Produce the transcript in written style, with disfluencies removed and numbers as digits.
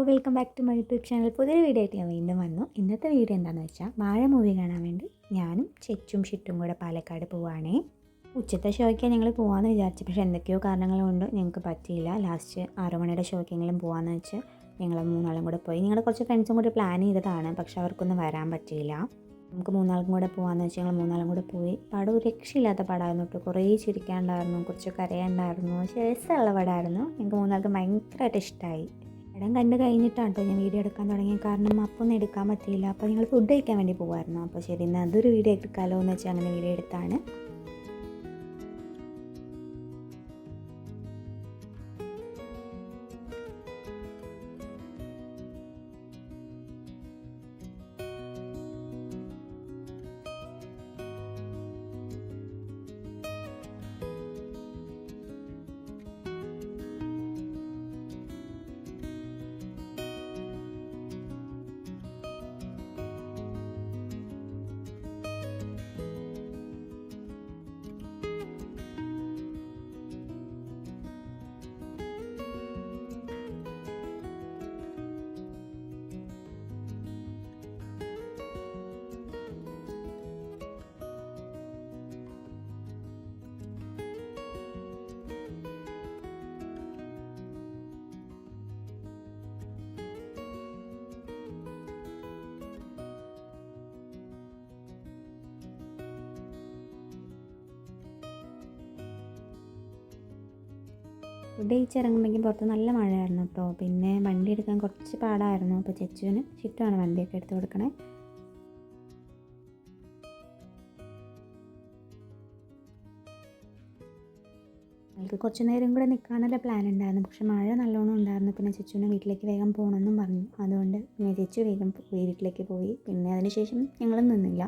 Welcome back to my YouTube channel. പുതിയൊരു video ആയിട്ട് ഞാൻ വീണ്ടും വന്നു. ഇന്നത്തെ വീഡിയോ എന്താണെന്ന് വെച്ചാൽ വാഴ മൂവി കാണാൻ വേണ്ടി ഞാനും ചെച്ചും ഷിറ്റും കൂടെ പാലക്കാട് പോവുകയാണേ. ഉച്ചത്തെ ഷോയ്ക്കാണ് ഞങ്ങൾ പോകാമെന്ന് വിചാരിച്ചു, പക്ഷേ എന്തൊക്കെയോ കാരണങ്ങൾ കൊണ്ട് ഞങ്ങൾക്ക് പറ്റിയില്ല. ലാസ്റ്റ് 6 മണിയുടെ ഷോയ്ക്കെങ്കിലും പോകാമെന്ന് വെച്ച് ഞങ്ങൾ മൂന്നാളും കൂടെ പോയി. ഞങ്ങളുടെ കുറച്ച് ഫ്രണ്ട്സും കൂടി പ്ലാൻ ചെയ്തതാണ്, പക്ഷെ അവർക്കൊന്നും വരാൻ പറ്റിയില്ല. നമുക്ക് മൂന്നാൾക്കും കൂടെ പോകാമെന്ന് വെച്ച് ഞങ്ങൾ മൂന്നാളും കൂടെ പോയി. പടം ഒരു രക്ഷയില്ലാത്ത പടമായിരുന്നു കേട്ടോ. കുറേ ചിരിക്കാനുണ്ടായിരുന്നു, കുറച്ച് കരയാനുണ്ടായിരുന്നു, പക്ഷേ രസമുള്ള പടമായിരുന്നു. ഞങ്ങൾക്ക് മൂന്നാൾക്കും ഭയങ്കരമായിട്ട് ഇഷ്ടമായി. പടം കണ്ട് കഴിഞ്ഞിട്ടാണ് കേട്ടോ ഞാൻ വീഡിയോ എടുക്കാൻ തുടങ്ങി. കാരണം അപ്പം ഒന്നും എടുക്കാൻ പറ്റിയില്ല. അപ്പോൾ ഞങ്ങൾ ഫുഡ് കഴിക്കാൻ വേണ്ടി പോകുമായിരുന്നു. അപ്പോൾ ശരി എന്നാൽ അതൊരു വീഡിയോ എടുക്കാമല്ലോ എന്ന് വെച്ചാൽ അങ്ങനെ വീഡിയോ എടുത്താണ്. ഫുഡ് കഴിച്ചിറങ്ങുമ്പോഴേക്കും പുറത്ത് നല്ല മഴയായിരുന്നു കേട്ടോ. പിന്നെ വണ്ടി എടുക്കാൻ കുറച്ച് പാടായിരുന്നു. അപ്പോൾ ചെച്ചുവിന് ഷിറ്റുമാണ് വണ്ടിയൊക്കെ എടുത്ത് കൊടുക്കണേ. ഞങ്ങൾക്ക് കുറച്ച് നേരം കൂടെ നിൽക്കാനുള്ള പ്ലാൻ ഉണ്ടായിരുന്നു, പക്ഷെ മഴ നല്ലോണം ഉണ്ടായിരുന്നു. പിന്നെ ചെച്ചുവിനെ വീട്ടിലേക്ക് വേഗം പോകണമെന്നും പറഞ്ഞു. അതുകൊണ്ട് പിന്നെ ചെച്ചു വേഗം വീട്ടിലേക്ക് പോയി. പിന്നെ അതിന് ശേഷം ഞങ്ങളും നിന്നില്ല.